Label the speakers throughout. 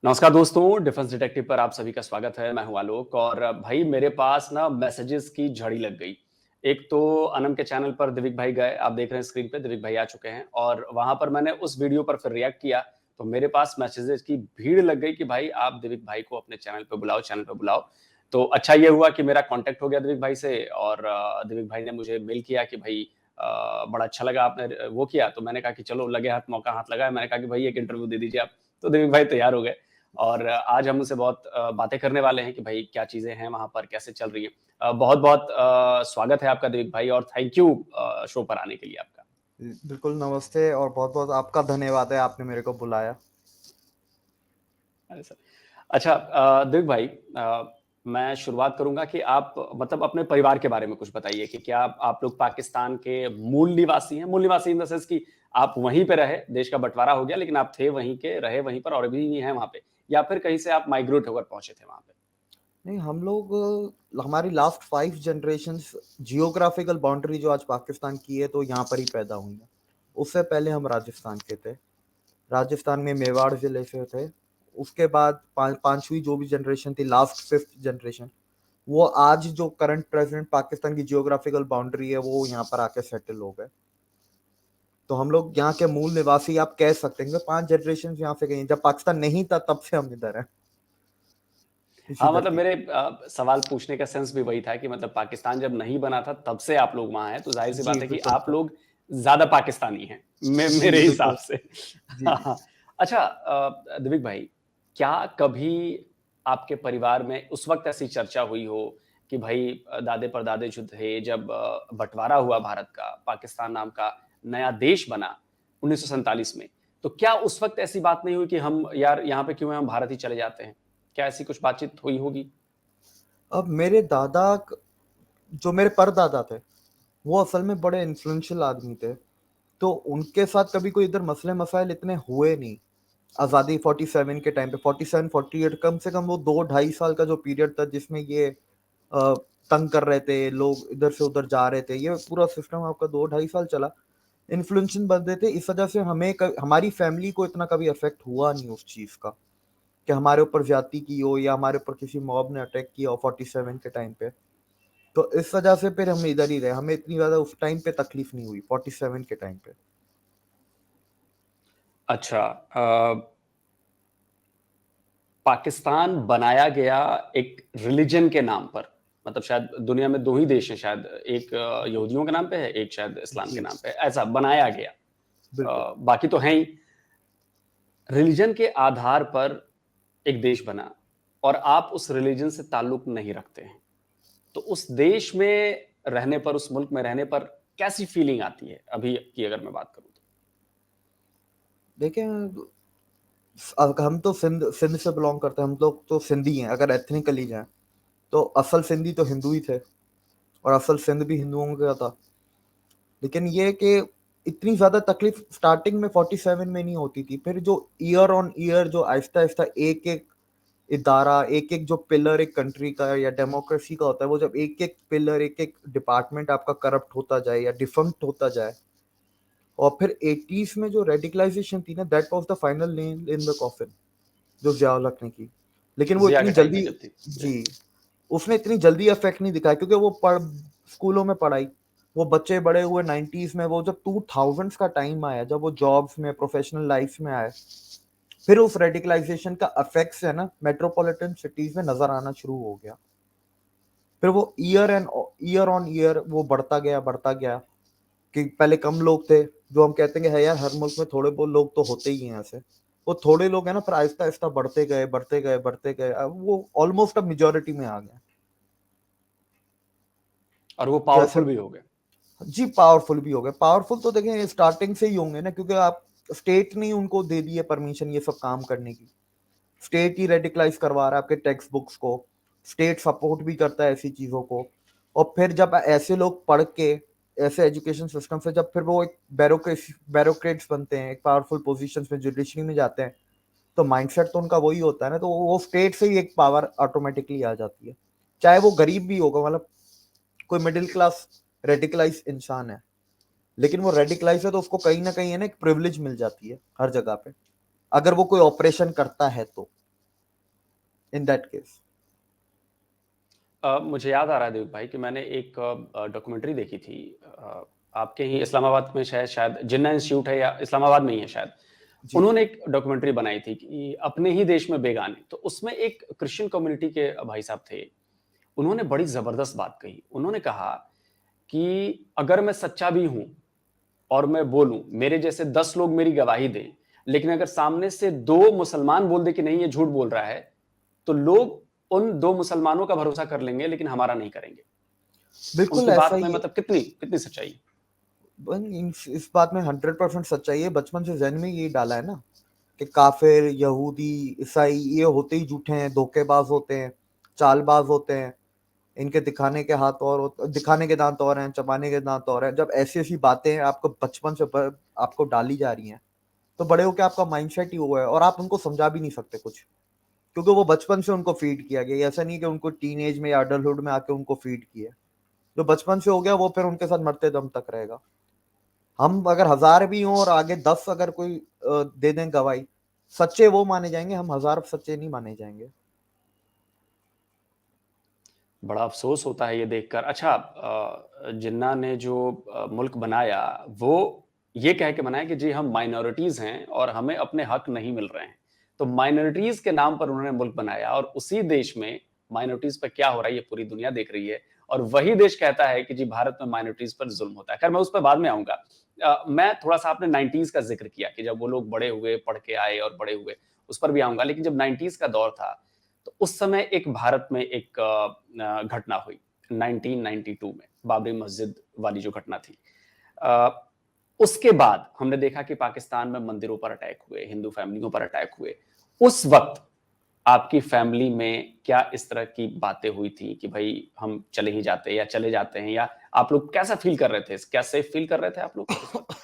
Speaker 1: नमस्कार दोस्तों, defence detective पर आप सभी का स्वागत है। मैं हूं आलोक और भाई मेरे पास ना मैसेजेस की झड़ी लग गई। एक तो अनम के चैनल पर दिविक भाई गए, आप देख रहे हैं स्क्रीन पे दिविक भाई आ चुके हैं और वहां पर मैंने उस वीडियो पर फिर रिएक्ट किया, तो मेरे पास मैसेजेस की भीड़ लग गई कि भाई आप दिविक भाई को अपने चैनल पे बुलाओ। तो अच्छा ये हुआ कि मेरा कॉन्टैक्ट हो गया दिविक भाई से और दिविक भाई ने मुझे मेल किया कि भाई बड़ा अच्छा लगा आपने वो किया, तो मैंने कहा कि चलो लगे हाथ मौका हाथ लगा है। मैंने कहा कि भाई एक इंटरव्यू दे दीजिए आप, तो दिविक भाई तैयार हो गए। और आज हम उनसे बहुत बातें करने वाले हैं कि भाई क्या चीज़ें हैं वहाँ पर, कैसे चल रही हैं। बहुत-बहुत स्वागत है आपका दिलीप भाई और थैंक यू शो पर आने के लिए आपका।
Speaker 2: बिल्कुल नमस्ते और बहुत बहुत आपका धन्यवाद है आपने मेरे को बुलाया।
Speaker 1: अरे सर। अच्छा दिलीप भाई, मैं शुरुआत करूँगा कि आप मतलब अपने परिवार के बारे में कुछ बताइए कि क्या आप लोग पाकिस्तान के मूल निवासी हैं? मूल निवासी इन द सेंस कि आप वहीं पे रहे, देश का बँटवारा हो गया लेकिन आप थे वहीं के, रहे वहीं पर और अभी हैं वहाँ पे या फिर कहीं से आप माइग्रेट होकर पहुँचे थे वहाँ पे?
Speaker 2: नहीं, हम लोग हमारी लास्ट 5 जनरेशंस जियोग्राफिकल बाउंड्री जो आज पाकिस्तान की है तो यहाँ पर ही पैदा हुई है। उससे पहले हम राजस्थान के थे। राजस्थान में मेवाड़ जिले से थे। उसके बाद पांचवी जो भी जनरेशन थी, लास्ट 5th जनरेशन, वो आज जो करंट प्रेसिडेंट पाकिस्तान की जियोग्राफिकल बाउंड्री है वो यहाँ पर आके सेटल हो गए। तो हम लोग यहाँ के मूल निवासी आप कह सकते हैं। 5 जनरेशन यहाँ से गई। जब पाकिस्तान नहीं था तब से हम इधर हैं, इसी
Speaker 1: हाँ, मतलब
Speaker 2: धरती
Speaker 1: मेरे
Speaker 2: पे।
Speaker 1: सवाल पूछने का सेंस भी वही था कि मतलब पाकिस्तान जब नहीं बना था तब से आप लोग वहाँ हैं, तो ज़ाहिर-सी
Speaker 2: जी,
Speaker 1: बात है कि
Speaker 2: बिल्कुल
Speaker 1: आप
Speaker 2: सर।
Speaker 1: लोग ज़्यादा पाकिस्तानी हैं,
Speaker 2: जी,
Speaker 1: मेरे हिसाब
Speaker 2: बिल्कुल।
Speaker 1: से।
Speaker 2: जी,
Speaker 1: हाँ,
Speaker 2: जी।
Speaker 1: हाँ। अच्छा दिविक भाई, क्या कभी आपके परिवार में उस वक़्त ऐसी चर्चा हुई हो कि भई दादे-परदादे जो थे जब बँटवारा हुआ भारत का, पाकिस्तान नाम का नया देश बना 1947 में, तो क्या उस वक़्त ऐसी बात नहीं हुई कि हम यार यहाँ पे क्यों हैं, हम भारत ही चले जाते हैं? क्या ऐसी कुछ बातचीत हुई होगी?
Speaker 2: अब मेरे दादा जो मेरे परदादा थे, वो असल में बड़े इन्फ्लुएंशियल आदमी थे। तो उनके साथ कभी कोई इधर मसले मसाइल इतने हुए नहीं। आज़ादी 47 के टाइम पे 47, 48 कम से कम वो 2 ढाई साल का जो पीरियड था जिसमें ये अ, तंग कर रहे थे, लोग इधर से उधर जा रहे थे। ये पूरा सिस्टम आपका 2 ढाई साल चला। इन्फ्लुएंशियल बंदे थे, इस वजह से हमारी फैमिली को इतना कभी अफेक्ट हुआ नहीं उस चीज़ का, कि हमारे ऊपर ज्यादती की हो या हमारे ऊपर किसी मॉब ने अटैक किया हो 47 के टाइम पे। तो इस वजह से फिर हम इधर ही रहे। हमें इतनी ज्यादा उस टाइम पे तकलीफ नहीं हुई 47 के टाइम पे।
Speaker 1: अच्छा पाकिस्तान बनाया गया एक रिलिजन के नाम पर, मतलब शायद दुनिया में 2 ही देश हैं शायद, एक यहूदियों के नाम पे है, एक शायद इस्लाम के
Speaker 2: जी,
Speaker 1: नाम पे है, ऐसा बनाया गया।
Speaker 2: बिल्कुल।
Speaker 1: बाकी तो हैं ही। रिलिजन के आधार पर एक देश बना और आप उस रिलिजन से ताल्लुक नहीं रखते हैं। तो उस देश में रहने पर, उस मुल्क में रहने पर कैसी फीलिंग आती है, अभी की अगर मैं बात करूँ तो?
Speaker 2: देखें, हम तो सिंध सिंध से बिलोंग करते हैं। हम लोग तो सिंधी हैं अगर एथनिकली जाए तो। असल सिंधी तो हिंदू ही थे और असल सिंध भी हिंदुओं का था। लेकिन ये कि इतनी ज्यादा तकलीफ स्टार्टिंग में 47 में नहीं होती थी। फिर जो ईयर ऑन ईयर जो आहिस्ता आहिस्ता एक एक इदारा, एक एक जो पिलर एक कंट्री का या डेमोक्रेसी का होता है, वो जब एक एक पिलर, एक एक डिपार्टमेंट आपका करप्ट होता जाए या डिफंक्ट होता जाए, और फिर 80s में जो रेडिकलाइजेशन थी ना, that was the final nail in the coffin जो जियाउल हक ने की। लेकिन वो
Speaker 1: ज़िया
Speaker 2: इतनी
Speaker 1: के टाइम पे
Speaker 2: जल्दी,
Speaker 1: जब थी। जी।
Speaker 2: जी, उसने इतनी जल्दी इफेक्ट नहीं दिखाया क्योंकि वो स्कूलों में पढ़ाई, वो बच्चे बड़े हुए 90s में। वो जब 2000s का टाइम आया, जब वो जॉब्स में, प्रोफेशनल लाइफ में आए, फिर उस रेडिकलाइजेशन का इफेक्ट है ना मेट्रोपॉलिटन सिटीज में नजर आना शुरू हो गया। फिर वो ईयर ऑन ईयर वो बढ़ता गया कि पहले कम लोग थे। जो हम कहते हैं कि है यार, हर मुल्क में थोड़े बहुत लोग तो होते ही हैं ऐसे। वो थोड़े लोग हैं ना, फिर आहिस्ता आहिस्ता बढ़ते गए, अब वो ऑलमोस्ट अब मेजोरिटी में आ गए।
Speaker 1: और वो
Speaker 2: जैसे,
Speaker 1: पावरफुल भी हो गए।
Speaker 2: जी, पावरफुल भी हो गए। पावरफुल तो देखें स्टार्टिंग से ही होंगे ना, क्योंकि आप स्टेट ने उनको दे दी है परमिशन ये सब काम करने की। स्टेट ही रेडिकलाइज करवा रहा है आपके टेक्स्ट बुक्स को। स्टेट सपोर्ट भी करता है ऐसी चीजों को। और फिर जब ऐसे लोग पढ़ के ऐसे एजुकेशन सिस्टम से जब फिर वो एक बैरोक्रेट्स बनते हैं, एक पावरफुल पोजीशंस में, जुडिशरी में जाते हैं, तो माइंडसेट तो उनका वही होता है ना। तो वो स्टेट से ही एक पावर ऑटोमेटिकली आ जाती है, चाहे वो गरीब भी होगा। मतलब कोई मिडिल क्लास रेडिकलाइज इंसान है, लेकिन वो रेडिकलाइज है तो उसको कहीं ना कहीं है ना एक प्रिविलेज मिल जाती है हर जगह पे, अगर वो कोई ऑपरेशन करता है तो। In that case.
Speaker 1: मुझे याद आ रहा है देव भाई कि मैंने एक डॉक्यूमेंट्री देखी थी, आपके ही इस्लामाबाद में शायद शायद जिन्ना इंस्टीट्यूट है या इस्लामाबाद में ही है शायद।
Speaker 2: जी जी।
Speaker 1: उन्होंने एक डॉक्यूमेंट्री बनाई थी कि अपने ही देश में बेगाने, तो उसमें एक क्रिश्चियन कम्युनिटी के भाई साहब थे। उन्होंने बड़ी जबरदस्त बात कही। उन्होंने कहा कि अगर मैं सच्चा भी हूं और मैं बोलूं, मेरे जैसे 10 लोग मेरी गवाही दें, लेकिन अगर सामने से 2 मुसलमान बोल दे कि नहीं ये झूठ बोल रहा है, तो लोग उन 2 मुसलमानों का भरोसा कर लेंगे लेकिन हमारा नहीं करेंगे।
Speaker 2: बिल्कुल
Speaker 1: उनकी
Speaker 2: ऐसा
Speaker 1: बात में
Speaker 2: ही है।
Speaker 1: मतलब कितनी कितनी सच्चाई है?
Speaker 2: इस बात में 100% सच्चाई है। बचपन से जहन में यही डाला है ना कि काफिर, यहूदी, ईसाई ये होते ही झूठे हैं, धोखेबाज होते हैं, चालबाज होते हैं। इनके दिखाने के हाथ दिखाने के दांत और हैं, चबाने के दांत और हैं। जब ऐसी ऐसी बातें आपको बचपन से आपको डाली जा रही हैं, तो बड़े होकर आपका माइंडसेट ही हुआ है और आप उनको समझा भी नहीं सकते कुछ, क्योंकि वो बचपन से उनको फीड किया गया। ऐसा नहीं कि उनको टीनेज में या अडल्टहुड में आके उनको फीड किया। जो बचपन से हो गया वो फिर उनके साथ मरते दम तक रहेगा। हम अगर 1000 भी हों और आगे 10 अगर कोई दे दें गवाही, सच्चे वो माने जाएंगे, हम 1000 सच्चे नहीं माने जाएंगे।
Speaker 1: बड़ा अफसोस होता है ये देखकर। अच्छा, जिन्ना ने जो मुल्क बनाया, वो ये कह के बनाया कि जी हम माइनॉरिटीज हैं और हमें अपने हक नहीं मिल रहे हैं। तो माइनॉरिटीज के नाम पर उन्होंने मुल्क बनाया और उसी देश में माइनॉरिटीज पर क्या हो रहा है ये पूरी दुनिया देख रही है। और वही देश कहता है कि जी भारत में माइनॉरिटीज पर जुल्म होता है। खैर मैं उस पर बाद में आऊंगा। मैं थोड़ा सा, आपने 90s का जिक्र किया कि जब वो लोग बड़े हुए, पढ़ के आए और बड़े हुए, उस पर भी आऊंगा। लेकिन जब 90s का दौर था, तो उस समय एक भारत में एक घटना हुई 1992 में, बाबरी मस्जिद वाली जो घटना थी। उसके बाद हमने देखा कि पाकिस्तान में मंदिरों पर अटैक हुए, हिंदू फैमिलियों पर अटैक हुए। उस वक्त आपकी फैमिली में क्या इस तरह की बातें हुई थी कि भाई हम चले ही जाते या चले जाते हैं, या आप लोग कैसा फील कर रहे थे? क्या सेफ फील कर रहे थे आप लोग उस वक्त?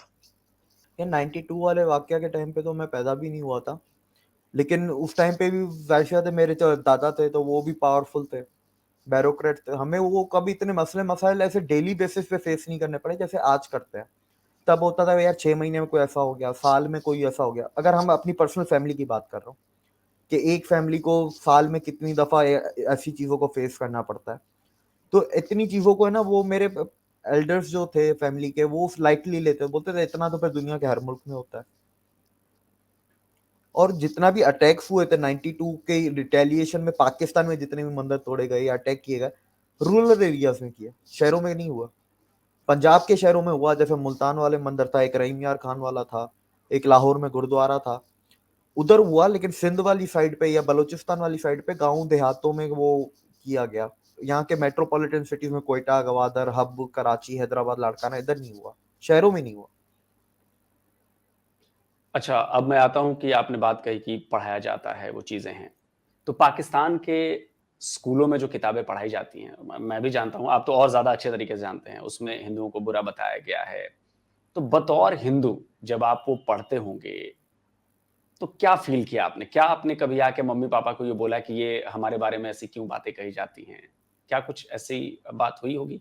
Speaker 2: ये 92 वाले वाकया के टाइम पे तो मैं पैदा भी नहीं हुआ था, लेकिन उस टाइम पे भी वैसे थे। मेरे जो दादा थे तो वो भी पावरफुल थे, ब्यूरोक्रेट थे। हमें वो कभी इतने मसले मसाइल ऐसे डेली बेसिस पे फेस नहीं करने पड़े जैसे आज करते हैं। तब होता था यार 6 महीने में कोई ऐसा हो गया, साल में कोई ऐसा हो गया। अगर हम अपनी पर्सनल फैमिली की बात कर रहा हूँ कि एक फैमिली को साल में कितनी दफा ऐसी चीजों को फेस करना पड़ता है, तो इतनी चीजों को है ना, वो मेरे एल्डर्स जो थे फैमिली के वो लाइटली लेते, बोलते थे इतना तो फिर दुनिया के हर मुल्क में होता है। और जितना भी अटैक्स हुए थे 92 के रिटेलिएशन में, पाकिस्तान में जितने भी मंदिर तोड़े गए या अटैक किए गए, रूरल एरियाज में किया, शहरों में नहीं हुआ। पंजाब के शहरों में हुआ, जैसे मुल्तान वाले मंदिर था, एक रहीम यार खान वाला था, एक लाहौर में गुरुद्वारा था, उधर हुआ। लेकिन सिंध वाली साइड पे या बलूचिस्तान वाली साइड पे गांव देहातों में वो किया गया। यहाँ के मेट्रोपॉलिटन सिटीज में कोयटा, गवादर, हब, कराची, हैदराबाद, लाड़काना, इधर नहीं हुआ, शहरों में नहीं हुआ।
Speaker 1: अच्छा, अब मैं आता हूं कि आपने बात कही कि पढ़ाया जाता है, वो चीजें हैं। तो पाकिस्तान के स्कूलों में जो किताबें पढ़ाई जाती हैं, मैं भी जानता हूं, आप तो और ज्यादा अच्छे तरीके से जानते हैं, उसमें हिंदुओं को बुरा बताया गया है। तो बतौर हिंदू जब आप वो पढ़ते होंगे, तो क्या फील किया आपने? क्या आपने कभी आके मम्मी पापा को ये बोला कि ये हमारे बारे में ऐसी क्यों बातें कही जाती हैं? क्या कुछ ऐसी बात हुई होगी?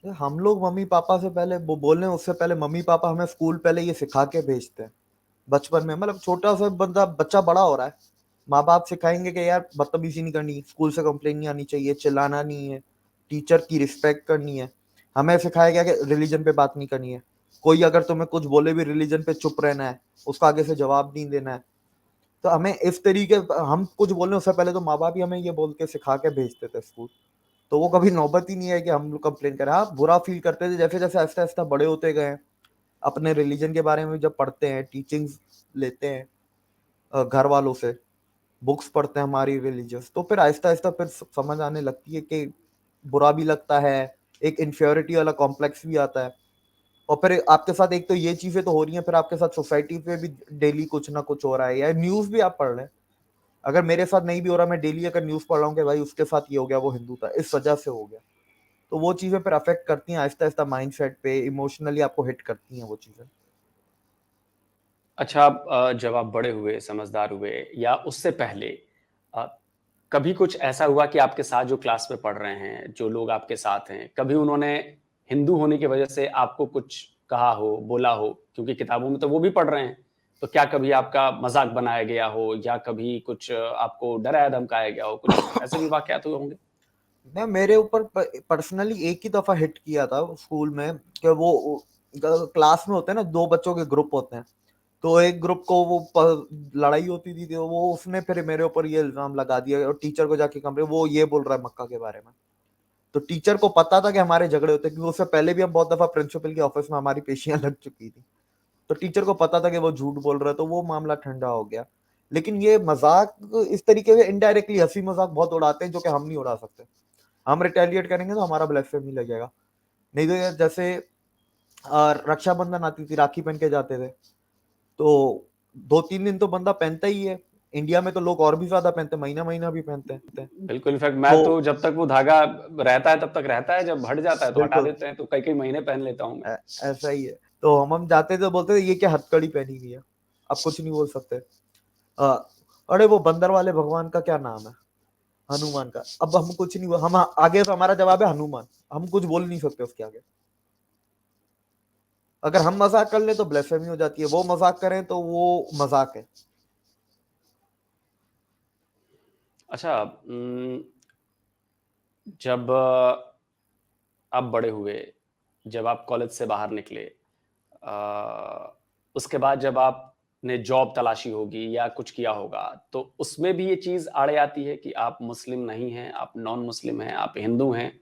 Speaker 2: हम लोग मम्मी पापा से पहले वो बोलने, उससे पहले मम्मी पापा हमें स्कूल पहले ये सिखा के भेजते हैं बचपन में। मतलब छोटा सा बच्चा बड़ा हो रहा है, माँ बाप सिखाएंगे कि यार बदतमीजी नहीं करनी, स्कूल से कंप्लेन नहीं आनी चाहिए, चिल्लाना नहीं है, टीचर की रिस्पेक्ट करनी है। हमें सिखाया गया कि रिलीजन पे बात नहीं करनी है, कोई अगर तुम्हें कुछ बोले भी रिलीजन पे चुप रहना है, उसका आगे से जवाब नहीं देना है। तो हमें इस तरीके, हम कुछ बोलने उससे पहले तो माँ बाप ही हमें ये बोल के सिखा के भेजते थे स्कूल। तो वो कभी नौबत ही नहीं है कि हम लोग कंप्लेन करें। हाँ, बुरा फील करते थे। जैसे जैसे आहिस्ता आहिस्ता बड़े होते गए, अपने रिलीजन के बारे में जब पढ़ते हैं, टीचिंग्स लेते हैं घर वालों से, बुक्स पढ़ते हैं हमारी रिलीजियस, तो फिर आहिस्ता आहिस्ता फिर समझ आने लगती है कि बुरा भी लगता है, एक इन्फ्योरिटी वाला कॉम्प्लेक्स भी आता है। और फिर आपके साथ एक तो ये चीजें तो हो रही हैं, फिर आपके साथ सोसाइटी पे भी डेली कुछ ना कुछ हो रहा है, या न्यूज भी आप पढ़ रहे हैं। अगर मेरे साथ नहीं भी हो रहा, मैं डेली अगर न्यूज पढ़ रहा हूँ कि भाई उसके साथ ये हो गया, वो हिंदू था, इस वजह से हो गया, तो वो चीजें फिर अफेक्ट करती हैं आहिस्ता आहिस्ता माइंडसेट पे, इमोशनली आपको हिट करती हैं वो चीजें।
Speaker 1: अच्छा, जब आप बड़े हुए, समझदार हुए, या उससे पहले अ, कभी कुछ ऐसा हुआ कि आपके साथ जो क्लास में पढ़ रहे हैं, जो लोग आपके साथ हैं, कभी उन्होंने हिंदू होने की वजह से आपको कुछ कहा हो, बोला हो? क्योंकि किताबों में तो वो भी पढ़ रहे हैं तो क्या कभी आपका मजाक बनाया गया हो या कभी कुछ आपको डराया धमकाया गया हो, कुछ ऐसे भी वाकयात हुए होंगे?
Speaker 2: मैं मेरे ऊपर पर्सनली एक ही दफा हिट किया था स्कूल में कि वो क्लास में होते हैं ना, दो बच्चों के ग्रुप होते हैं, तो एक ग्रुप को वो लड़ाई होती थी, तो वो उसने फिर मेरे ऊपर ये इल्जाम लगा दिया और टीचर को जाके कमरे वो ये बोल रहा है मक्का के बारे में। तो टीचर को पता था कि हमारे झगड़े होते हैं, क्योंकि उससे पहले भी हम बहुत दफा प्रिंसिपल के ऑफिस में हमारी पेशियां लग चुकी थी। तो टीचर को पता था कि वो झूठ बोल रहा है, तो वो मामला ठंडा हो गया। लेकिन ये मजाक इस तरीके से इनडायरेक्टली हंसी मजाक बहुत उड़ाते हैं जो कि हम नहीं उड़ा सकते। हम रिटेलिएट करेंगे तो हमारा ब्लेसफेमी लगेगा। नहीं तो यार जैसे रक्षाबंधन आती थी, राखी पहन के जाते थे, तो 2-3 दिन तो बंदा पहनता ही है। इंडिया में तो लोग और भी ज्यादा पहनते हैं, महीना महीना भी पहनते हैं।
Speaker 1: बिल्कुल, इनफैक्ट मैं
Speaker 2: तो
Speaker 1: तो जब तक वो धागा रहता है तब तक रहता है, जब हट जाता है तो हटा
Speaker 2: बिल्कुल
Speaker 1: देते हैं, तो कई-कई महीने पहन लेता हूँ मैं।
Speaker 2: ऐसा ही है। तो हम जाते थे, बोलते थे ये क्या हथकड़ी पहनी हुई है, अब कुछ नहीं बोल सकते। अरे वो बंदर वाले भगवान का क्या नाम है, हनुमान का, अब हम कुछ नहीं, हम आगे तो हमारा जवाब है हनुमान, हम कुछ बोल नहीं सकते उसके आगे। अगर हम मजाक कर ले तो ब्लेसफेमी हो जाती है, वो मजाक करें तो वो मजाक है।
Speaker 1: अच्छा, जब आप बड़े हुए, जब आप कॉलेज से बाहर निकले, उसके बाद जब आपने जॉब तलाशी होगी या कुछ किया होगा, तो उसमें भी ये चीज़ आड़े आती है कि आप मुस्लिम नहीं हैं, आप नॉन मुस्लिम हैं, आप हिंदू हैं?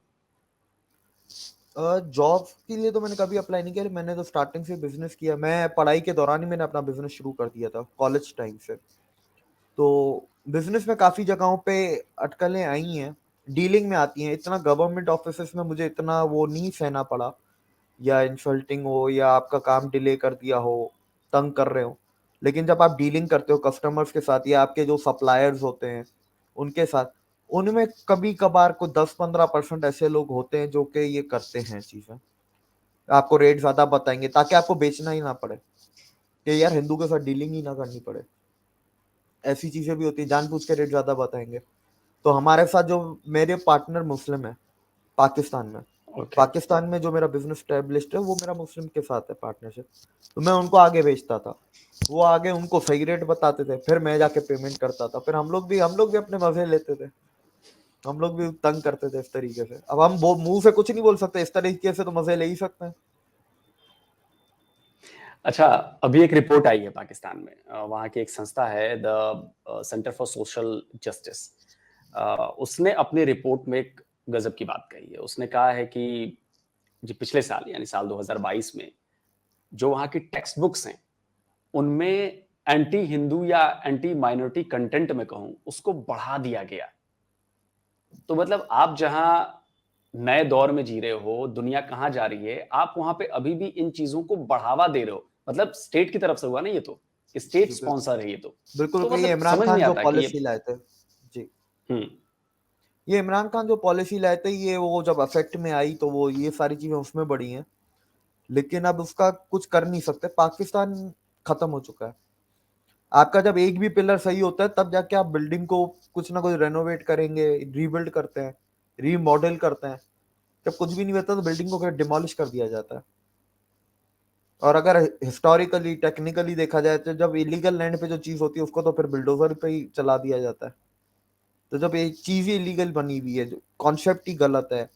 Speaker 2: जॉब के लिए तो मैंने कभी अप्लाई नहीं किया, मैंने तो स्टार्टिंग से बिजनेस किया। मैं पढ़ाई के दौरान ही मैंने अपना बिजनेस शुरू कर दिया था, कॉलेज टाइम से। तो बिजनेस में काफी जगहों पे अटकलें आई हैं, डीलिंग में आती हैं। इतना गवर्नमेंट ऑफिसेस में मुझे इतना वो नहीं सहना पड़ा, या इंसल्टिंग हो या आपका काम डिले कर दिया हो, तंग कर रहे हो। लेकिन जब आप डीलिंग करते हो कस्टमर्स के साथ या आपके जो सप्लायर्स होते हैं उनके साथ, उनमें कभी कभार को 10-15% ऐसे लोग होते हैं जो कि ये करते हैं चीजें, आपको रेट ज्यादा बताएंगे ताकि आपको बेचना ही ना पड़े, कि यार हिंदू के साथ डीलिंग ही ना करनी पड़े। ऐसी चीजें भी होती है, जानबूझ के रेट ज्यादा बताएंगे। तो हमारे साथ जो मेरे पार्टनर मुस्लिम है पाकिस्तान में,
Speaker 1: ओके।
Speaker 2: पाकिस्तान में जो मेरा बिजनेस स्टैब्लिश्ड है वो मेरा मुस्लिम के साथ है पार्टनरशिप। तो मैं उनको आगे बेचता था, वो आगे उनको सही रेट बताते थे, फिर मैं जाके पेमेंट करता था, फिर हम लोग भी अपने मजे लेते थे, हम लोग भी तंग करते थे इस तरीके से। अब हम वो मुंह से कुछ नहीं बोल सकते, इस तरीके से तो मजे ले ही सकते हैं।
Speaker 1: अच्छा, अभी एक रिपोर्ट आई है पाकिस्तान में, वहाँ की एक संस्था है the centre for social justice. उसने अपनी रिपोर्ट में एक गजब की बात कही है। उसने कहा है कि जो पिछले साल यानी साल 2022 में जो वहाँ की टेक्स्ट बुक्स हैं, उनमें एंटी हिंदू या एंटी माइनॉरिटी कंटेंट में कहूँ, उसको बढ़ा दिया गया। तो मतलब आप जहाँ नए दौर में जी रहे हो, दुनिया कहाँ जा रही है, आप वहाँ पे अभी भी इन चीज़ों को बढ़ावा दे रहे हो। मतलब स्टेट की तरफ से हुआ ना ये तो, स्टेट
Speaker 2: जी बिल्कुल।
Speaker 1: स्पॉन्सर है ये तो।
Speaker 2: बिल्कुल
Speaker 1: तो
Speaker 2: ये
Speaker 1: मतलब
Speaker 2: इमरान
Speaker 1: समझ
Speaker 2: खान
Speaker 1: नहीं
Speaker 2: जो
Speaker 1: आता कि ये
Speaker 2: पॉलिसी लाए थे। जी,
Speaker 1: हुँ,
Speaker 2: ये इमरान खान जो पॉलिसी लाए थे, ये वो जब अफेक्ट में आई तो वो ये सारी चीजें उसमें बढ़ी हैं। लेकिन अब उसका कुछ कर नहीं सकते, पाकिस्तान खत्म हो चुका है। आपका जब एक भी पिलर सही होता है तब जाके आप बिल्डिंग को कुछ ना कुछ रेनोवेट करेंगे, रीबिल्ड करते हैं, रीमॉडल करते हैं। जब कुछ भी नहीं होता तो बिल्डिंग को फिर डिमोलिश कर दिया जाता है। और अगर हिस्टोरिकली टेक्निकली देखा जाए तो जब इलीगल लैंड पे जो चीज होती है उसको तो फिर बिल्डोजर पे ही चला दिया जाता है। तो जब एक चीज ही इलीगल बनी हुई है, जो कॉन्सेप्ट ही गलत है,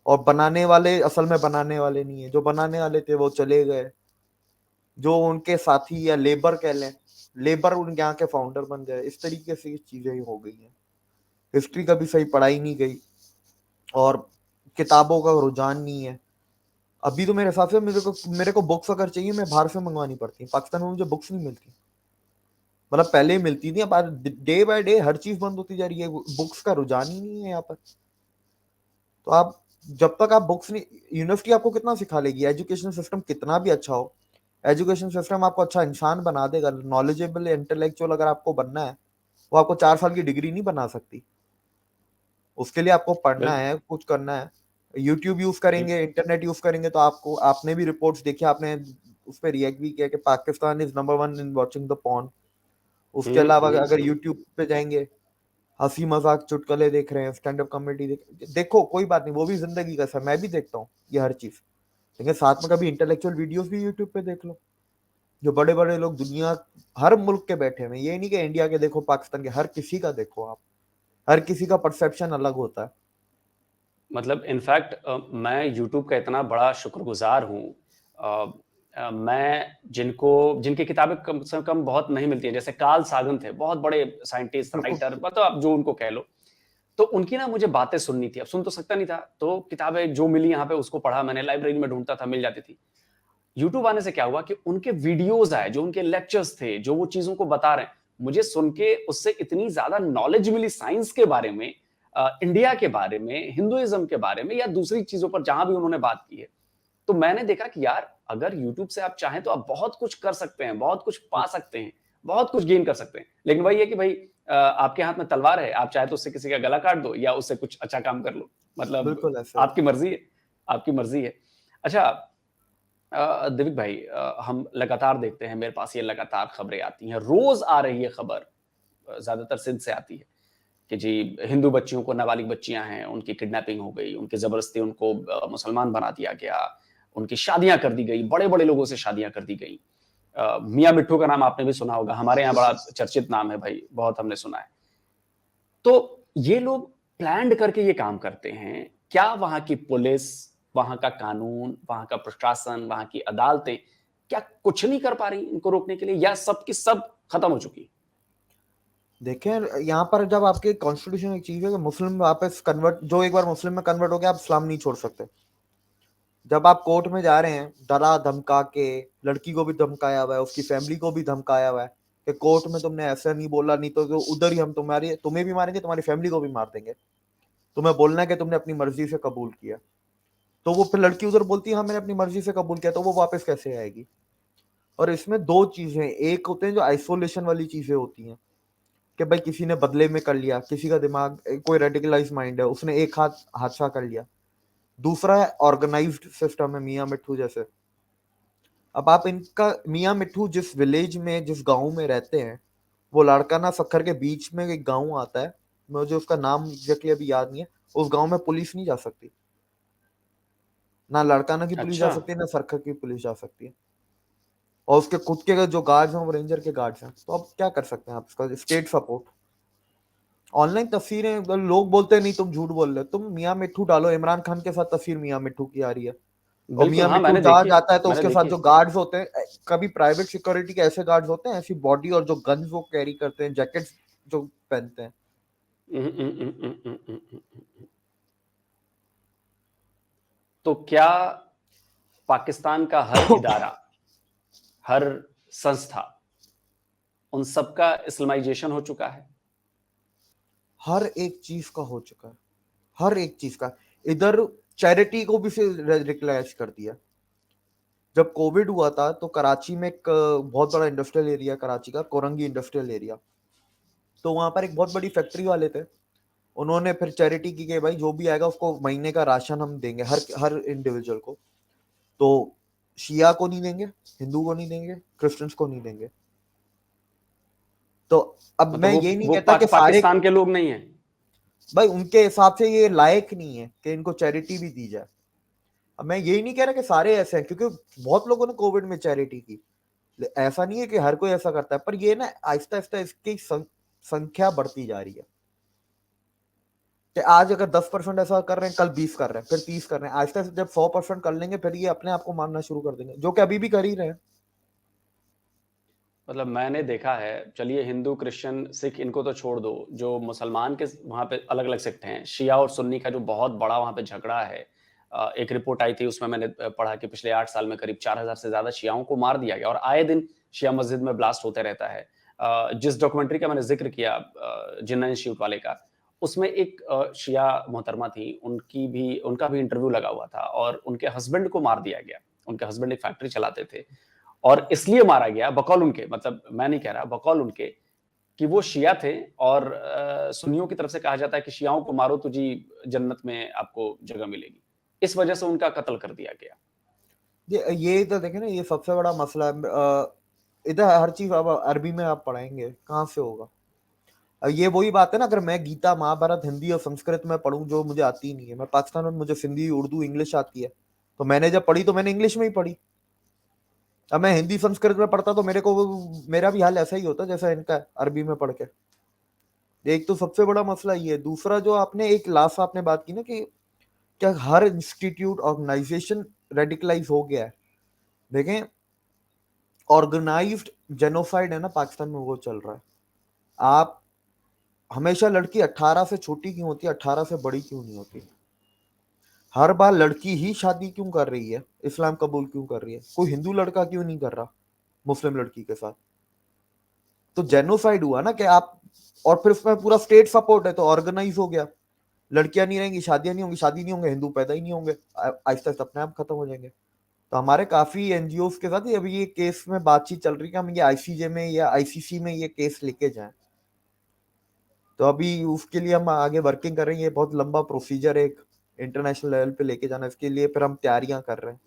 Speaker 2: और बनाने वाले असल में बनाने वाले नहीं है, जो बनाने वाले थे वो चले गए, जो उनके साथी या लेबर कह लें, लेबर उनके यहाँ के फाउंडर बन गए, इस तरीके से ये चीजें हो गई हैं। हिस्ट्री कभी सही पढ़ाई नहीं गई, और किताबों का रुझान नहीं है। अभी तो मेरे हिसाब से मेरे को बुक्स अगर चाहिए मैं बाहर से मंगवानी पड़ती है, पाकिस्तान में मुझे बुक्स नहीं मिलती। मतलब पहले ही मिलती थी, अब डे बाय डे हर चीज बंद होती जा रही है, बुक्स का रुझान ही नहीं है यहाँ पर। तो आप जब तक आप बुक्स नहीं, यूनिवर्सिटी आपको कितना सिखा लेगी, एजुकेशन सिस्टम कितना भी अच्छा हो, एजुकेशन सिस्टम आपको अच्छा इंसान बना देगा, नॉलेजेबल इंटेलेक्चुअल अगर आपको बनना है, वो आपको 4 साल की डिग्री नहीं बना सकती। उसके लिए आपको पढ़ना
Speaker 1: बिल्कुल,
Speaker 2: है, कुछ करना है। यूट्यूब यूज
Speaker 1: बिल्कुल।
Speaker 2: करेंगे, इंटरनेट यूज करेंगे, तो आपको, आपने भी रिपोर्ट्स देखी, आपने उस पर रिएक्ट भी किया कि Pakistan is number 1 in watching the porn. उसके
Speaker 1: हुँ,
Speaker 2: अलावा
Speaker 1: हुँ,
Speaker 2: अगर
Speaker 1: हुँ।
Speaker 2: यूट्यूब पे जाएंगे, हंसी मजाक चुटकुले देख रहे हैं, स्टैंड अप कॉमेडी देखो, कोई बात नहीं, वो भी जिंदगी का सर, मैं भी देखता हूँ ये हर चीज। लेकिन साथ में कभी इंटेलेक्चुअल वीडियोस भी यूट्यूब पे देख लो। जो बड़े बड़े लोग दुनिया हर मुल्क के बैठे हैं, ये नहीं कि इंडिया के देखो, पाकिस्तान के, हर किसी का देखो आप, हर किसी का परसेप्शन अलग होता है।
Speaker 1: मतलब इनफैक्ट मैं यूट्यूब का इतना बड़ा शुक्रगुजार हूँ। मैं जिनकी किताबें कम से कम बहुत नहीं मिलती हैं, जैसे कार्ल सागन थे, बहुत बड़े साइंटिस्ट,
Speaker 2: बिल्कुल।
Speaker 1: राइटर, मतलब आप जो उनको कह लो, तो उनकी ना मुझे बातें सुननी थी। अब सुन तो सकता नहीं था, तो किताबें जो मिली यहाँ पे उसको पढ़ा मैंने, लाइब्रेरी में ढूंढता था, मिल जाती थी। यूट्यूब आने से क्या हुआ कि उनके वीडियोस आए, जो उनके लेक्चर्स थे, जो वो चीजों को बता रहे हैं, मुझे सुन के उससे इतनी ज्यादा नॉलेज मिली साइंस के बारे में, इंडिया के बारे में, हिंदुइज्म के बारे में, या दूसरी चीजों पर जहां भी उन्होंने बात की है। तो मैंने देखा कि यार अगर यूट्यूब से आप चाहें तो आप बहुत कुछ कर सकते हैं, बहुत कुछ पा सकते हैं, बहुत कुछ गेन कर सकते हैं। लेकिन वही है कि भाई आपके हाथ में तलवार है, आप चाहे तो उससे किसी का गला काट दो या उससे कुछ अच्छा काम कर लो। मतलब
Speaker 2: बिल्कुल ऐसा है।
Speaker 1: आपकी मर्जी है, आपकी मर्जी है। अच्छा, दिलीप भाई, हम लगातार देखते हैं, मेरे पास ये लगातार खबरें आती हैं, रोज आ रही है खबर, ज्यादातर सिंध से आती है कि जी हिंदू बच्चियों को, नाबालिग बच्चियां हैं, उनकी किडनैपिंग हो गई, उनकी जबरदस्ती उनको मुसलमान बना दिया गया, उनकी शादियां कर दी गई, बड़े बड़े लोगों से शादियां कर दी गई। मियाँ मिट्ठू का नाम आपने भी सुना होगा, हमारे यहाँ बड़ा
Speaker 2: बिल्कुल।
Speaker 1: चर्चित नाम है भाई, बहुत हमने सुना है। तो ये लोग प्लान्ड करके ये काम करते हैं। क्या वहां की पुलिस, वहां का कानून, वहां का प्रशासन, वहां की अदालतें क्या कुछ नहीं कर पा रही इनको रोकने के लिए, या सब की सब खत्म हो चुकी?
Speaker 2: देखें, यहाँ पर जब आपके कॉन्स्टिट्यूशन एक चीज है कि मुस्लिम वापस कन्वर्ट, जो एक बार मुस्लिम में कन्वर्ट हो गया, आप इस्लाम नहीं छोड़ सकते। जब आप कोर्ट में जा रहे हैं डरा धमका के, लड़की को भी धमकाया हुआ है, उसकी फैमिली को भी धमकाया हुआ है कि कोर्ट में तुमने ऐसा नहीं बोला, नहीं तो उधर ही हम तुम्हें भी मारेंगे, तुम्हारी फैमिली को भी मार देंगे, तुम्हें बोलना है कि तुमने अपनी मर्जी से कबूल किया। तो वो फिर लड़की उधर बोलती है हाँ मैंने अपनी मर्जी से कबूल किया, तो वो वापस कैसे आएगी? और इसमें दो चीजें, एक होते हैं जो आइसोलेशन वाली चीजें होती हैं कि भाई किसी ने बदले में कर लिया, किसी का दिमाग, कोई रेडिकलाइज माइंड है, उसने एक हाथ हादसा कर लिया। दूसरा है ऑर्गेनाइज्ड सिस्टम है, मियाँ मिट्ठू जैसे। अब आप इनका, मियाँ मिट्ठू जिस विलेज में, जिस गांव में रहते हैं, वो लाड़काना सखर के बीच में एक गांव आता है, मुझे उसका नाम एग्जैक्टली अभी याद नहीं है। उस गांव में पुलिस नहीं जा सकती, ना लाड़काना की पुलिस जा
Speaker 1: अच्छा,
Speaker 2: सकती है, ना सरखर की पुलिस जा सकती है। और उसके खुद के जो गार्ड्स हैं वो रेंजर के गार्ड्स हैं। तो अब क्या कर सकते हैं आप, इसका स्टेट सपोर्ट। ऑनलाइन तस्वीरें, लोग बोलते हैं नहीं तुम झूठ बोल रहे हो, तुम मियाँ मिट्ठू डालो, इमरान खान के साथ तस्वीर मियाँ मिट्ठू की आ रही है, और
Speaker 1: बिल्कुल,
Speaker 2: मियाँ
Speaker 1: हाँ
Speaker 2: मिट्ठू
Speaker 1: मैंने
Speaker 2: जहाँ
Speaker 1: देखी है,
Speaker 2: जाता है तो
Speaker 1: मैंने
Speaker 2: उसके साथ
Speaker 1: देखी
Speaker 2: जो
Speaker 1: है।
Speaker 2: गार्ड्स होते हैं, कभी प्राइवेट सिक्योरिटी के ऐसे गार्ड्स होते हैं, ऐसी बॉडी और जो गन्स वो कैरी करते हैं, जैकेट्स जो पहनते हैं।
Speaker 1: हम्म, हम्म, हम्म, हम्म, हम्म, हम्म, हम्म। तो क्या पाकिस्तान का हर इदारा, हर संस्था, उन सबका इस्लामाइजेशन हो चुका है?
Speaker 2: हर एक चीज का हो चुका है, हर एक चीज का। इधर चैरिटी को भी फिर रिकग्नाइज कर दिया। जब कोविड हुआ था तो कराची में एक बहुत बड़ा इंडस्ट्रियल एरिया, कराची का कोरंगी इंडस्ट्रियल एरिया, तो वहां पर एक बहुत बड़ी फैक्ट्री वाले थे। उन्होंने फिर चैरिटी की कि भाई जो भी आएगा उसको महीने का राशन हम देंगे, हर हर इंडिविजुअल को। तो शिया को नहीं देंगे, हिंदू को नहीं देंगे, क्रिश्चियंस को नहीं देंगे। तो अब
Speaker 1: मतलब
Speaker 2: मैं ये नहीं
Speaker 1: वो
Speaker 2: कहता कि सारे,
Speaker 1: पाकिस्तान के लोग नहीं हैं?
Speaker 2: भाई उनके हिसाब से ये लायक नहीं है कि इनको चैरिटी भी दी जाए। अब मैं यही नहीं कह रहा कि सारे ऐसे हैं, क्योंकि बहुत लोगों ने कोविड में चैरिटी की। ऐसा नहीं है कि हर कोई ऐसा करता है, पर ये ना आहिस्ता आहिस्ता इसकी संख्या बढ़ती जा रही है कि आज अगर 10% ऐसा कर रहे हैं, कल 20 कर रहे हैं, फिर 30 कर रहे हैं, आहिस्ता आहिस्ता जब 100% कर लेंगे, फिर ये अपने आप को मानना शुरू कर देंगे, जो कि अभी भी कर ही रहे हैं।
Speaker 1: मतलब मैंने देखा है, चलिए हिंदू, क्रिश्चियन, सिख इनको तो छोड़ दो, जो मुसलमान के वहां पे अलग अलग सेक्ट हैं, शिया और सुन्नी का जो बहुत बड़ा वहां पे झगड़ा है। एक रिपोर्ट आई थी, उसमें मैंने पढ़ा कि पिछले 8 साल में करीब 4,000 से ज्यादा शियाओं को मार दिया गया, और आए दिन शिया मस्जिद में ब्लास्ट होते रहता है। जिस डॉक्यूमेंट्री का मैंने जिक्र किया, जिन्ना इंस्टीट्यूट वाले का, उसमें एक शिया मोहतरमा थी, उनका भी इंटरव्यू लगा हुआ था, और उनके हस्बैंड को मार दिया गया। उनके हस्बैंड एक फैक्ट्री चलाते थे, और इसलिए मारा गया बकौल उनके, मतलब मैं नहीं कह रहा, बकौल उनके, कि वो शिया थे, और सुन्नियों की तरफ से कहा जाता है कि शियाओं को मारो तो जी जन्नत में आपको जगह मिलेगी। इस वजह से उनका कत्ल कर दिया गया।
Speaker 2: ये तो देखे ना, ये सबसे बड़ा मसला है। इधर हर चीज अब अरबी में आप पढ़ाएंगे, कहाँ से होगा? अब ये वही बात है ना, अगर मैं गीता महाभारत हिंदी और संस्कृत में पढ़ूं, जो मुझे आती ही नहीं है, मैं पाकिस्तान में, मुझे सिंधी उर्दू इंग्लिश आती है, तो मैंने जब पढ़ी तो मैंने इंग्लिश में ही पढ़ी। अब मैं हिंदी संस्कृत में पढ़ता तो मेरा भी हाल ऐसा ही होता जैसा इनका है, अरबी में पढ़ के। एक तो सबसे बड़ा मसला ये है। दूसरा जो आपने एक लास्ट आपने बात की ना कि क्या हर इंस्टीट्यूट ऑर्गेनाइजेशन रेडिकलाइज हो गया है। देखें, ऑर्गेनाइज्ड जेनोसाइड है ना पाकिस्तान में, वो चल रहा है। आप हमेशा लड़की 18 से छोटी क्यों होती है, 18 से बड़ी क्यों नहीं होती? हर बार लड़की ही शादी क्यों कर रही है, इस्लाम कबूल क्यों कर रही है? कोई हिंदू लड़का क्यों नहीं कर रहा मुस्लिम लड़की के साथ? तो जेनोसाइड हुआ ना कि आप, और फिर उसमें पूरा स्टेट सपोर्ट है तो ऑर्गेनाइज हो गया। लड़कियां नहीं रहेंगी, शादियां नहीं होंगी, शादी नहीं होंगे, हिंदू पैदा ही नहीं होंगे, आहिस्ता आहिस्ता अपने आप खत्म हो जाएंगे। तो हमारे काफी एनजीओ के साथ अभी ये केस में बातचीत चल रही है कि हम ये आईसीजे में या आईसीसी में ये केस लेके जाएं। तो अभी उसके लिए हम आगे वर्किंग कर रहे हैं। ये बहुत लंबा प्रोसीजर है, एक इंटरनेशनल लेवल पे लेके जाना, इसके लिए फिर हम तैयारियां कर रहे हैं,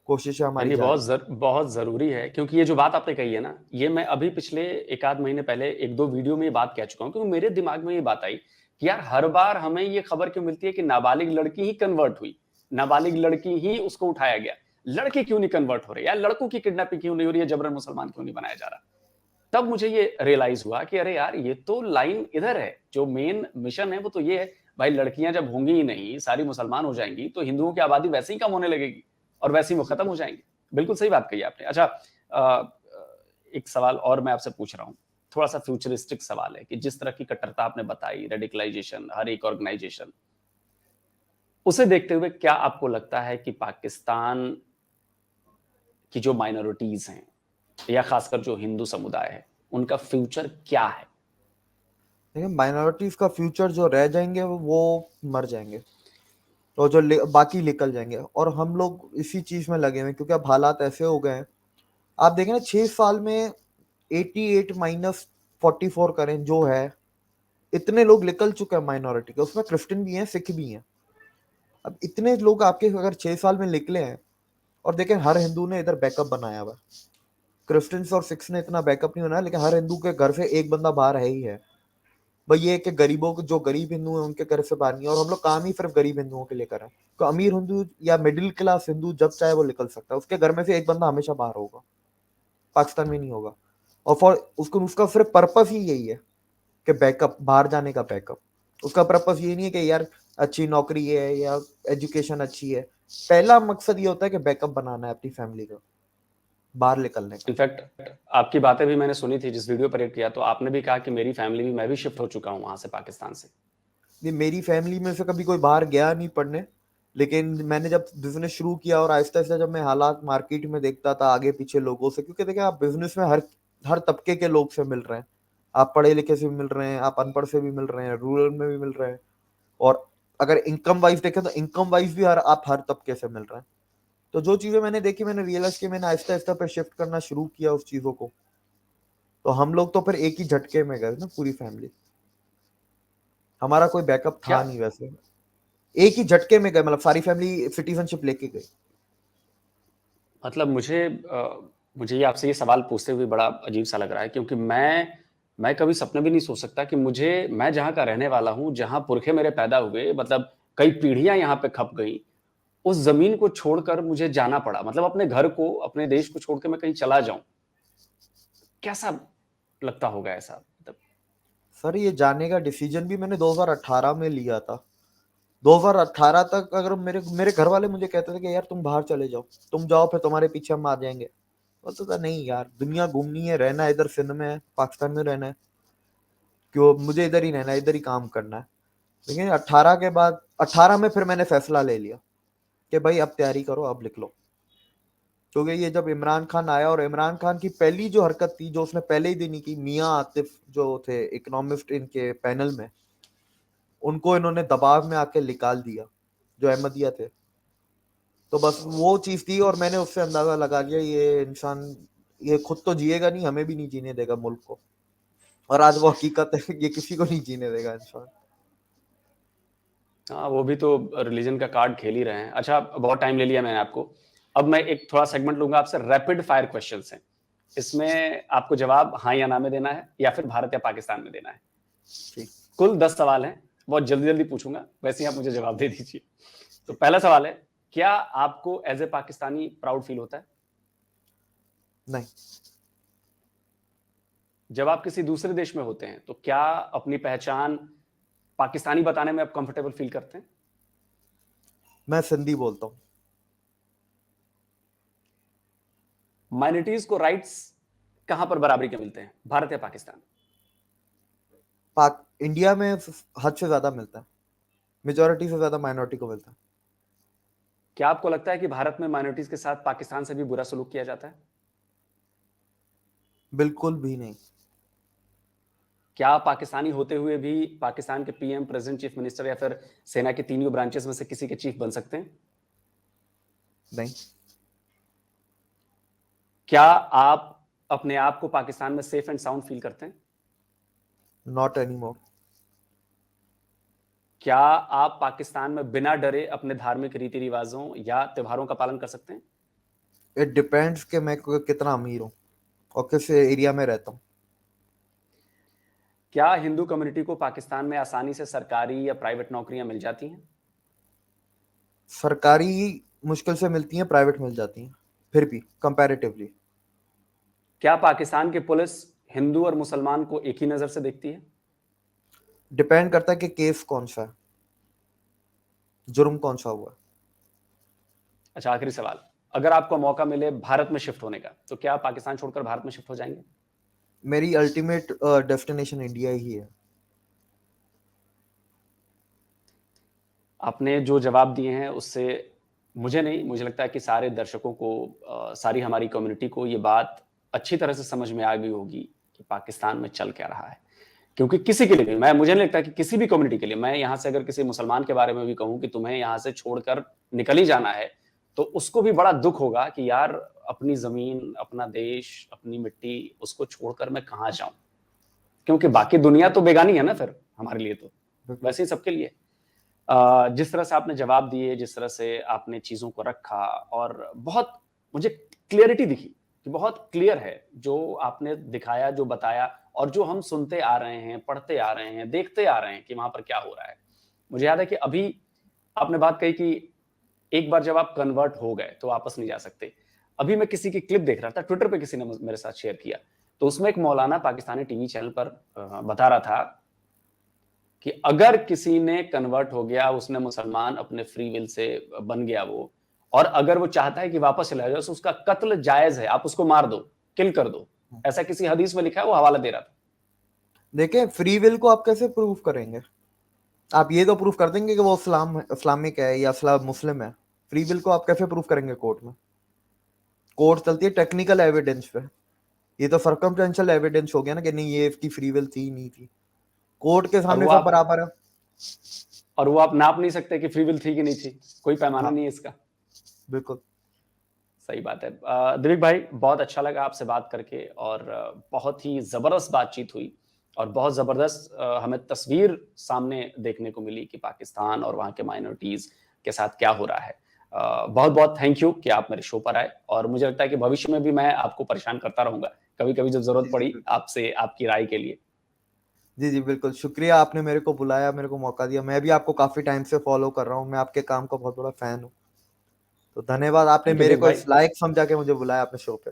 Speaker 2: कोशिशें हमारी
Speaker 1: यानी
Speaker 2: जारी।
Speaker 1: बहुत जरूरी है, क्योंकि ये जो बात आपने कही है ना, ये मैं अभी पिछले एक आध महीने पहले एक दो वीडियो में ये बात कह चुका हूँ, क्योंकि मेरे दिमाग में ये बात आई कि यार हर बार हमें ये खबर क्यों मिलती है कि नाबालिग लड़की ही कन्वर्ट हुई, नाबालिग लड़की ही उसको उठाया गया, लड़के क्यों नहीं कन्वर्ट हो रहे, यार लड़कों की किडनैपिंग क्यों नहीं हो रही है, जबरन मुसलमान क्यों नहीं बनाया जा रहा। तब मुझे ये रियलाइज हुआ कि अरे यार ये तो लाइन इधर है, जो मेन मिशन है वो तो ये है, भाई लड़कियां जब होंगी ही नहीं, सारी मुसलमान हो जाएंगी, तो हिंदुओं की आबादी वैसे ही कम होने लगेगी और वैसे ही वो खत्म हो जाएंगे। बिल्कुल सही बात कही आपने। अच्छा, एक सवाल और मैं आपसे पूछ रहा हूँ, थोड़ा सा फ्यूचरिस्टिक सवाल है कि जिस तरह की कट्टरता आपने बताई, रेडिकलाइजेशन, हर एक ऑर्गेनाइजेशन, उसे देखते हुए क्या आपको लगता है कि पाकिस्तान की जो माइनॉरिटीज हैं या खासकर जो हिंदू समुदाय है, उनका फ्यूचर क्या है?
Speaker 2: लेकिन माइनॉरिटीज का फ्यूचर जो रह जाएंगे वो मर जाएंगे, और जो बाकी निकल जाएंगे। और हम लोग इसी चीज में लगे हुए हैं क्योंकि अब हालात ऐसे हो गए हैं। आप देखें ना, 6 साल में 88 माइनस 44 करें जो है, इतने लोग निकल चुके हैं माइनॉरिटी के, उसमें क्रिश्चियन भी हैं, सिख भी हैं। अब इतने लोग आपके अगर 6 साल में निकले हैं, और देखें हर हिंदू ने इधर बैकअप बनाया हुआ, क्रिश्चियंस और सिख्स ने इतना बैकअप नहीं बनाया, लेकिन हर हिंदू के घर से एक बंदा बाहर है ही है। भाई ये कि गरीबों को, जो गरीब हिंदू हैं उनके घर से बाहर नहीं है, और हम लोग काम ही सिर्फ गरीब हिंदुओं के लिए कर रहे हैं। तो अमीर हिंदू या मिडिल क्लास हिंदू जब चाहे वो निकल सकता है, उसके घर में से एक बंदा हमेशा बाहर होगा, पाकिस्तान में नहीं होगा। और फॉर उसको, उसका सिर्फ पर्पस ही यही है कि बैकअप, बाहर जाने का बैकअप। उसका पर्पस ये नहीं है कि यार अच्छी नौकरी है या एजुकेशन अच्छी है। पहला मकसद ये होता है कि बैकअप बनाना है अपनी फैमिली का, बाहर निकलने का।
Speaker 1: इनफैक्ट आपकी बातें भी मैंने सुनी थी जिस वीडियो पर एड किया, तो आपने भी कहा कि मेरी फैमिली भी, मैं भी शिफ्ट हो चुका हूं वहां से, पाकिस्तान से।
Speaker 2: ये मेरी फैमिली में से कभी कोई बाहर गया नहीं पढ़ने, लेकिन मैंने जब बिजनेस शुरू किया और आहिस्ता आहिस्ता जब मैं हालात मार्केट में देखता था आगे पीछे लोगों से, क्योंकि देखिए आप बिजनेस में हर हर तबके के लोग से मिल रहे हैं। आप पढ़े लिखे से भी मिल रहे हैं, आप अनपढ़ से भी मिल रहे हैं, रूरल में भी मिल रहे हैं। और अगर इनकम वाइज देखें तो इनकम वाइज भी आप हर तबके से मिल रहे हैं। तो जो चीजें मैंने देखी, मैंने रियलाइज की, मैंने आहिस्ता आहिस्ता पे शिफ्ट करना शुरू किया उस चीजों को। तो हम लोग तो फिर एक ही झटके में गए ना, पूरी फैमिली। हमारा कोई बैकअप था
Speaker 1: क्या
Speaker 2: नहीं वैसे, एक ही झटके में गए, मतलब सारी फैमिली सिटीजनशिप लेके गई।
Speaker 1: मतलब मुझे ये आपसे ये सवाल पूछते हुए बड़ा अजीब सा लग रहा है, क्योंकि मैं कभी सपने भी नहीं सोच सकता कि मैं जहाँ का रहने वाला हूँ, जहाँ पुरखे मेरे पैदा हुए, मतलब कई पीढ़ियां यहाँ पे खप गई, उस जमीन को छोड़कर मुझे जाना पड़ा, मतलब अपने घर को, अपने देश को छोड़ के मैं कहीं चला जाऊं, कैसा लगता होगा ऐसा, मतलब।
Speaker 2: सर ये जाने का डिसीजन भी मैंने 2018 में लिया था। 2018 तक अगर मेरे मेरे घर वाले मुझे कहते थे कि यार तुम बाहर चले जाओ, तुम जाओ फिर तुम्हारे पीछे हम आ जाएंगे। बोलता था नहीं यार, दुनिया घूमनी है, रहना है इधर सिंध में है, पाकिस्तान में रहना है, क्यों मुझे इधर ही रहना है, इधर ही काम करना है। लेकिन 18 के बाद, 18 में फिर मैंने फैसला ले लिया कि भाई अब तैयारी करो, अब लिख लो। क्योंकि ये जब इमरान खान आया, और इमरान खान की पहली जो हरकत थी जो उसने पहले ही दिन ही की, मियां आतिफ जो थे इकोनॉमिस्ट इनके पैनल में, उनको इन्होंने दबाव में आके निकाल दिया, जो अहमदिया थे। तो बस वो चीज थी, और मैंने उससे अंदाजा लगा लिया ये इंसान, ये खुद तो जिएगा नहीं, हमें भी नहीं जीने देगा मुल्क को। और आज वो हकीकत है, ये किसी को नहीं जीने देगा इंसान।
Speaker 1: हाँ, वो भी तो रिलीजन का कार्ड खेल ही रहे हैं। अच्छा, बहुत टाइम ले लिया मैंने आपको, अब मैं एक थोड़ा सेगमेंट लूंगा आपसे, रैपिड फायर क्वेश्चंस हैं, इसमें आपको जवाब हाँ या ना में देना है, या फिर भारत या पाकिस्तान में देना है।
Speaker 2: ठीक।
Speaker 1: कुल 10 सवाल हैं, बहुत जल्दी जल्दी पूछूंगा, वैसे ही आप मुझे जवाब दे दीजिए। तो पहला सवाल है, क्या आपको as a Pakistani proud feel होता है?
Speaker 2: नहीं।
Speaker 1: जब आप किसी दूसरे देश में होते हैं तो क्या अपनी पहचान पाकिस्तानी बताने में आप कंफर्टेबल फील करते हैं?
Speaker 2: मैं सिंधी बोलता हूँ।
Speaker 1: माइनॉरिटीज को राइट्स कहां पर बराबरी के मिलते हैं, भारत या पाकिस्तान?
Speaker 2: इंडिया में हद से ज्यादा मिलता है, मेजोरिटी से ज्यादा माइनॉरिटी को मिलता है।
Speaker 1: क्या आपको लगता है कि भारत में माइनॉरिटीज के साथ पाकिस्तान से भी बुरा सलूक किया जाता है?
Speaker 2: बिल्कुल भी नहीं।
Speaker 1: क्या पाकिस्तानी होते हुए भी पाकिस्तान के पीएम, प्रेसिडेंट, चीफ मिनिस्टर या फिर सेना के तीनों ब्रांचेस में से किसी के चीफ बन सकते हैं?
Speaker 2: नहीं।
Speaker 1: क्या आप अपने आप को पाकिस्तान में सेफ एंड साउंड फील करते हैं?
Speaker 2: Not any more.
Speaker 1: क्या आप पाकिस्तान में बिना डरे अपने धार्मिक रीति रिवाजों या त्योहारों का पालन कर सकते हैं?
Speaker 2: इट डिपेंड्स कि मैं कितना अमीर हूँ और किस एरिया में रहता हूँ।
Speaker 1: क्या हिंदू कम्युनिटी को पाकिस्तान में आसानी से सरकारी या प्राइवेट नौकरियां मिल जाती हैं?
Speaker 2: सरकारी मुश्किल से मिलती हैं, प्राइवेट मिल जाती हैं, फिर भी कंपैरेटिवली।
Speaker 1: क्या पाकिस्तान की पुलिस हिंदू और मुसलमान को एक ही नजर से देखती है?
Speaker 2: डिपेंड करता है कि केस कौन सा है, जुर्म कौन सा हुआ।
Speaker 1: अच्छा, आखिरी सवाल, अगर आपको मौका मिले भारत में शिफ्ट होने का तो क्या आप पाकिस्तान छोड़कर भारत में शिफ्ट हो जाएंगे?
Speaker 2: मेरी अल्टीमेट डेस्टिनेशन इंडिया ही है।
Speaker 1: आपने जो जवाब दिए हैं उससे मुझे नहीं, मुझे लगता है कि सारे दर्शकों को, सारी हमारी कम्युनिटी को ये बात अच्छी तरह से समझ में आ गई होगी कि पाकिस्तान में चल क्या रहा है। क्योंकि किसी के लिए भी, मुझे नहीं लगता कि किसी भी कम्युनिटी के लिए, मैं यहाँ से अगर किसी मुसलमान के बारे में भी कहूँ कि तुम्हें यहाँ से छोड़कर निकल ही जाना है, तो उसको भी बड़ा दुख होगा कि यार अपनी जमीन, अपना देश, अपनी मिट्टी, उसको छोड़कर मैं कहाँ जाऊं, क्योंकि बाकी दुनिया तो बेगानी है ना फिर हमारे लिए, तो वैसे ही सबके लिए। जिस तरह से आपने जवाब दिए, जिस तरह से आपने चीजों को रखा, और बहुत मुझे क्लियरिटी दिखी कि बहुत क्लियर है जो आपने दिखाया, जो बताया, और जो हम सुनते आ रहे हैं, पढ़ते आ रहे हैं, देखते आ रहे हैं कि वहां पर क्या हो रहा है। मुझे याद है कि अभी आपने बात कही कि एक बार जब आप कन्वर्ट हो गए तो वापस नहीं जा सकते। अभी मैं किसी की क्लिप देख रहा था, ट्विटर पे किसी ने मेरे साथ शेयर किया, तो उसमें एक मौलाना पाकिस्तानी टीवी चैनल पर बता रहा था कि अगर किसी ने कन्वर्ट हो गया, उसने मुसलमान अपने फ्री विल से बन गया वो, और अगर वो चाहता है कि वापस चला जाए तो उसका कत्ल जायज है, आप उसको मार दो, किल कर दो, ऐसा किसी हदीस में लिखा है, वो हवाला दे रहा था।
Speaker 2: देखिए, फ्री विल को आप कैसे प्रूव करेंगे? आप ये तो प्रूव कर देंगे कि वो इस्लामिक है या इस्लाम मुस्लिम है। फ्री विल को आप कैसे प्रूव करेंगे कोर्ट में? कोर्ट चलती है टेक्निकल एविडेंस पे। ये तो सर्कमस्टेंशियल एविडेंस हो गया ना कि नहीं, ये इसकी फ्री विल थी नहीं थी। कोर्ट के
Speaker 1: और
Speaker 2: सामने सब बराबर है।
Speaker 1: और वो आप नाप नहीं सकते कि फ्री विल थी कि नहीं थी, कोई पैमाना नहीं है इसका।
Speaker 2: बिल्कुल
Speaker 1: सही बात है। दिलीप भाई, बहुत अच्छा लगा आपसे बात करके, और बहुत ही जबरदस्त बातचीत हुई, और बहुत जबरदस्त हमें तस्वीर सामने देखने को मिली कि पाकिस्तान और वहाँ के माइनॉरिटीज के साथ क्या हो रहा है। बहुत बहुत थैंक यू कि आप मेरे शो पर आए, और मुझे लगता है कि भविष्य में भी मैं आपको परेशान करता रहूंगा, कभी कभी जब जरूरत पड़ी आपसे आपकी राय के लिए।
Speaker 2: जी जी बिल्कुल, शुक्रिया, आपने मेरे को बुलाया, मेरे को मौका दिया। मैं भी आपको काफी टाइम से फॉलो कर रहा हूँ, मैं आपके काम का बहुत बड़ा फैन हूँ। तो धन्यवाद, आपने
Speaker 1: थैंक यू
Speaker 2: मेरे
Speaker 1: देव
Speaker 2: को
Speaker 1: भाई।
Speaker 2: इस लायक समझा के मुझे बुलाया अपने शो पे।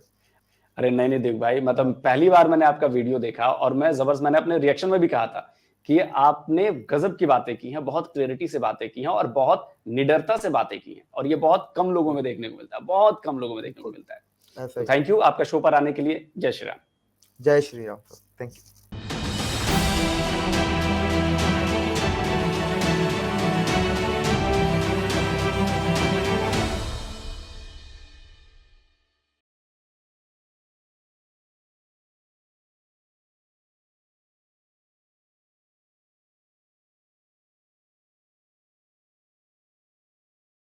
Speaker 1: अरे नहीं नहीं देव भाई, मतलब पहली बार मैंने आपका वीडियो देखा, और मैं जबरदस्त, मैंने अपने रिएक्शन में भी कहा था कि आपने गजब की बातें की हैं, बहुत क्लैरिटी से बातें की हैं, और बहुत निडरता से बातें की हैं, और ये बहुत कम लोगों में देखने को मिलता है, बहुत कम लोगों में देखने को मिलता है।
Speaker 2: ऐसा
Speaker 1: तो
Speaker 2: ही।
Speaker 1: थैंक यू आपका शो पर आने के लिए। जय श्री राम।
Speaker 2: जय Shri Ram sir, thank you.